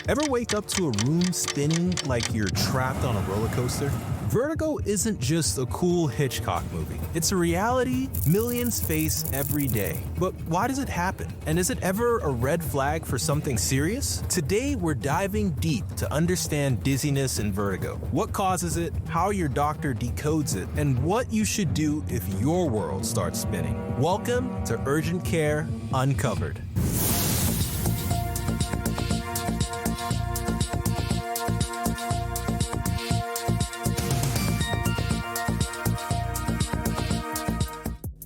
Ever wake up to a room spinning like you're trapped on a roller coaster? Vertigo isn't just a cool Hitchcock movie. It's a reality millions face every day. But why does it happen? And is it ever a red flag for something serious? Today, we're diving deep to understand dizziness and vertigo, what causes it, how your doctor decodes it, and what you should do if your world starts spinning. Welcome to Urgent Care Uncovered.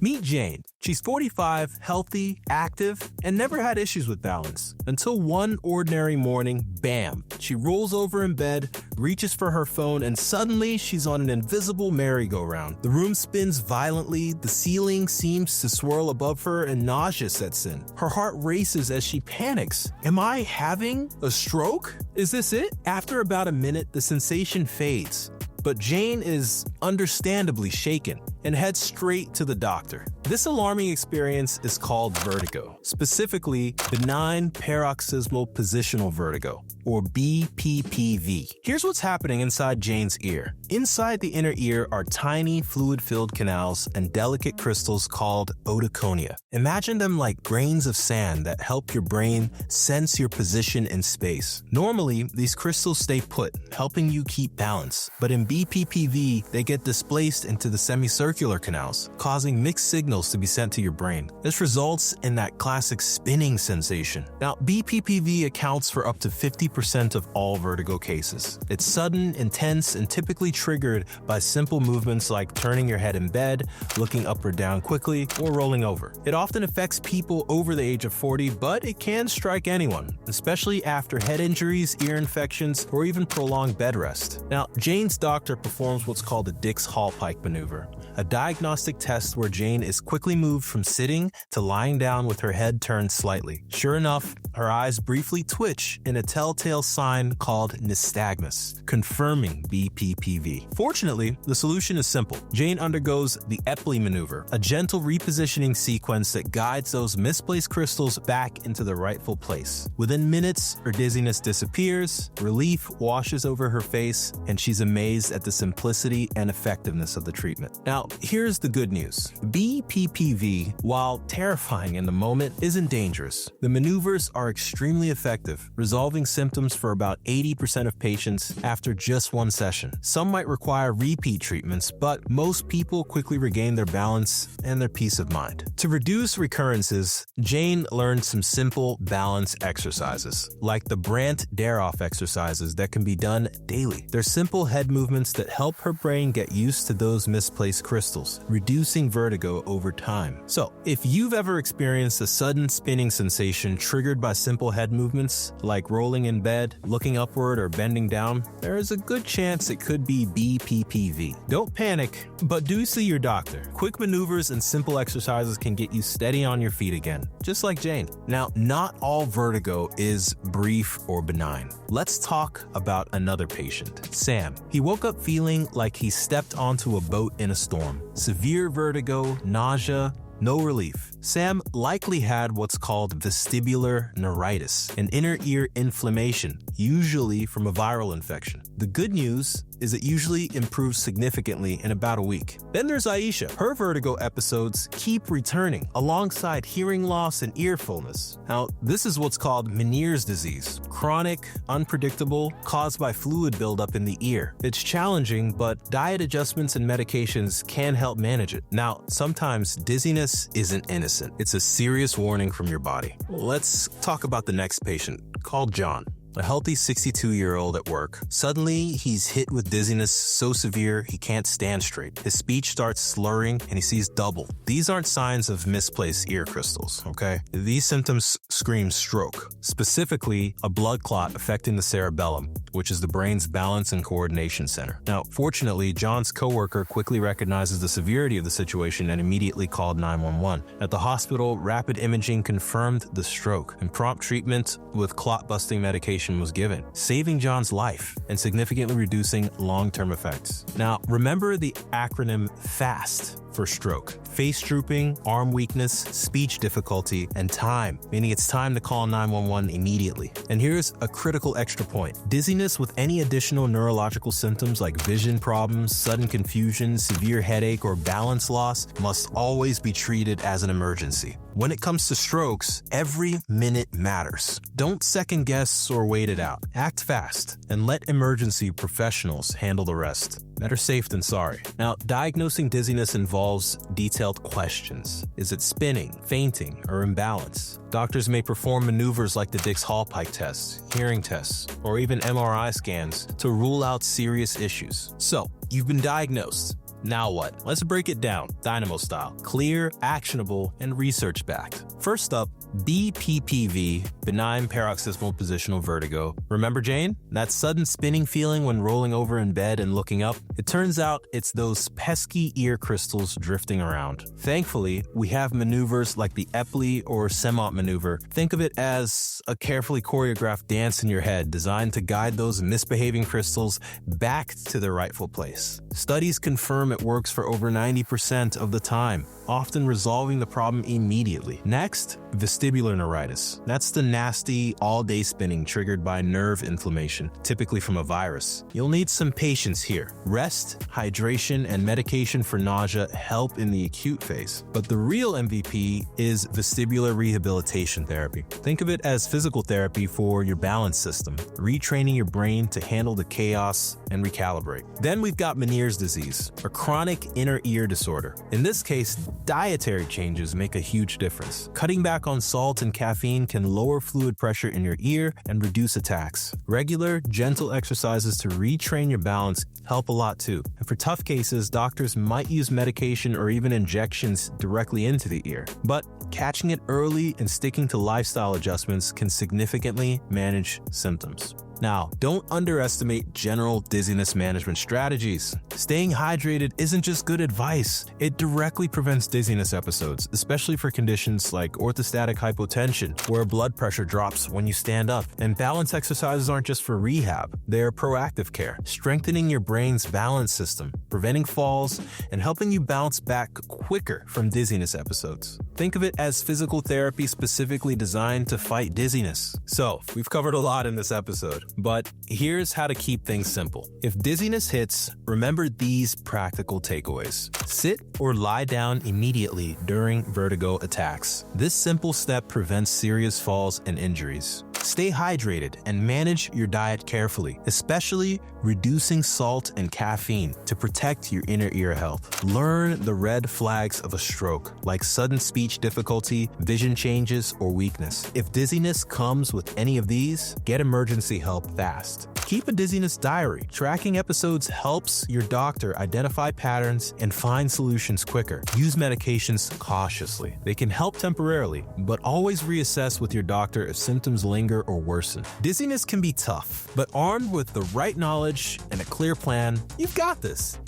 Meet Jane. She's 45, healthy, active, and never had issues with balance. Until one ordinary morning, bam, she rolls over in bed, reaches for her phone, and suddenly she's on an invisible merry-go-round. The room spins violently, the ceiling seems to swirl above her, and nausea sets in. Her heart races as she panics. Am I having a stroke? Is this it? After about a minute, the sensation fades. But Jane is understandably shaken and heads straight to the doctor. This alarming experience is called vertigo, specifically Benign Paroxysmal Positional Vertigo, or BPPV. Here's what's happening inside Jane's ear. Inside the inner ear are tiny fluid-filled canals and delicate crystals called otoconia. Imagine them like grains of sand that help your brain sense your position in space. Normally, these crystals stay put, helping you keep balance. But in BPPV, they get displaced into the semicircular canals, causing mixed signals to be sent to your brain. This results in that classic spinning sensation. Now, BPPV accounts for up to 50% of all vertigo cases. It's sudden, intense, and typically triggered by simple movements like turning your head in bed, looking up or down quickly, or rolling over. It often affects people over the age of 40, but it can strike anyone, especially after head injuries, ear infections, or even prolonged bed rest. Now, Jane's doctor performs what's called a Dix-Hallpike maneuver, a diagnostic test where Jane is quickly moved from sitting to lying down with her head turned slightly. Sure enough, her eyes briefly twitch in a telltale sign called nystagmus, confirming BPPV. Fortunately, the solution is simple. Jane undergoes the Epley maneuver, a gentle repositioning sequence that guides those misplaced crystals back into the rightful place. Within minutes, her dizziness disappears, relief washes over her face, and she's amazed at the simplicity and effectiveness of the treatment. Now, here's the good news. BPPV, while terrifying in the moment, isn't dangerous. The maneuvers are extremely effective, resolving symptoms for about 80% of patients after just one session. Some might require repeat treatments, but most people quickly regain their balance and their peace of mind. To reduce recurrences, Jane learned some simple balance exercises, like the Brandt-Daroff exercises that can be done daily. They're simple head movements that help her brain get used to those misplaced crystals, reducing vertigo over time. So, if you've ever experienced a sudden spinning sensation triggered by simple head movements, like rolling in bed, looking upward, or bending down, there is a good chance it could be BPPV. Don't panic, but do see your doctor. Quick maneuvers and simple exercises can get you steady on your feet again, just like Jane. Now, not all vertigo is brief or benign. Let's talk about another patient, Sam. He woke up feeling like he stepped onto a boat in a storm. Severe vertigo, nausea, no relief. Sam likely had what's called vestibular neuritis, an inner ear inflammation, usually from a viral infection. The good news is it usually improves significantly in about a week. Then there's Aisha. Her vertigo episodes keep returning alongside hearing loss and ear fullness. Now, this is what's called Meniere's disease, chronic, unpredictable, caused by fluid buildup in the ear. It's challenging, but diet adjustments and medications can help manage it. Now, sometimes dizziness isn't innocent. It's a serious warning from your body. Let's talk about the next patient, called John. A healthy 62-year-old at work. Suddenly, he's hit with dizziness so severe he can't stand straight. His speech starts slurring and he sees double. These aren't signs of misplaced ear crystals, okay? These symptoms scream stroke, specifically a blood clot affecting the cerebellum, which is the brain's balance and coordination center. Now, fortunately, John's coworker quickly recognizes the severity of the situation and immediately called 911. At the hospital, rapid imaging confirmed the stroke, and prompt treatment with clot-busting medication was given, saving John's life and significantly reducing long-term effects. Now, remember the acronym FAST. for stroke. Face drooping, arm weakness, speech difficulty, and time, meaning it's time to call 911 immediately. And here's a critical extra point. Dizziness with any additional neurological symptoms like vision problems, sudden confusion, severe headache, or balance loss must always be treated as an emergency. When it comes to strokes, every minute matters. Don't second guess or wait it out. Act fast and let emergency professionals handle the rest. Better safe than sorry. Now, diagnosing dizziness involves detailed questions. Is it spinning, fainting, or imbalance? Doctors may perform maneuvers like the Dix-Hallpike test, hearing tests, or even MRI scans to rule out serious issues. So, you've been diagnosed. Now what? Let's break it down, Dynamo style. Clear, actionable, and research-backed. First up, BPPV, Benign Paroxysmal Positional Vertigo. Remember, Jane? That sudden spinning feeling when rolling over in bed and looking up? It turns out it's those pesky ear crystals drifting around. Thankfully, we have maneuvers like the Epley or Semont maneuver. Think of it as a carefully choreographed dance in your head designed to guide those misbehaving crystals back to their rightful place. Studies confirm it works for over 90% of the time, often resolving the problem immediately. Next, vestibular neuritis. That's the nasty, all-day spinning triggered by nerve inflammation, typically from a virus. You'll need some patience here. Rest, hydration, and medication for nausea help in the acute phase. But the real MVP is vestibular rehabilitation therapy. Think of it as physical therapy for your balance system, retraining your brain to handle the chaos and recalibrate. Then we've got Meniere's disease, a chronic inner ear disorder. In this case, dietary changes make a huge difference. Cutting back on salt and caffeine can lower fluid pressure in your ear and reduce attacks. Regular, gentle exercises to retrain your balance help a lot too. And for tough cases, doctors might use medication or even injections directly into the ear. But catching it early and sticking to lifestyle adjustments can significantly manage symptoms. Now, don't underestimate general dizziness management strategies. Staying hydrated isn't just good advice. It directly prevents dizziness episodes, especially for conditions like orthostatic hypotension, where blood pressure drops when you stand up. And balance exercises aren't just for rehab, they're proactive care, strengthening your brain's balance system, preventing falls, and helping you bounce back quicker from dizziness episodes. Think of it as physical therapy specifically designed to fight dizziness. So, we've covered a lot in this episode. But here's how to keep things simple. If dizziness hits, remember these practical takeaways. Sit or lie down immediately during vertigo attacks. This simple step prevents serious falls and injuries. Stay hydrated and manage your diet carefully, especially reducing salt and caffeine to protect your inner ear health. Learn the red flags of a stroke, like sudden speech difficulty, vision changes, or weakness. If dizziness comes with any of these, get emergency help fast. Keep a dizziness diary. Tracking episodes helps your doctor identify patterns and find solutions quicker. Use medications cautiously. They can help temporarily, but always reassess with your doctor if symptoms linger or worsen. Dizziness can be tough, but armed with the right knowledge and a clear plan, you've got this.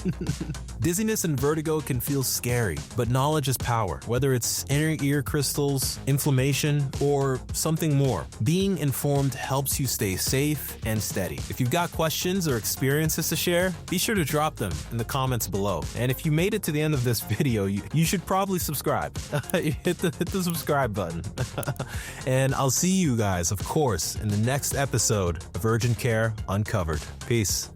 Dizziness and vertigo can feel scary, but knowledge is power. Whether it's inner ear crystals, inflammation, or something more, being informed helps you stay safe and steady. If you've got questions or experiences to share, be sure to drop them in the comments below. And if you made it to the end of this video, you should probably subscribe. hit the subscribe button. And I'll see you guys, of course, in the next episode of Urgent Care Uncovered. Peace.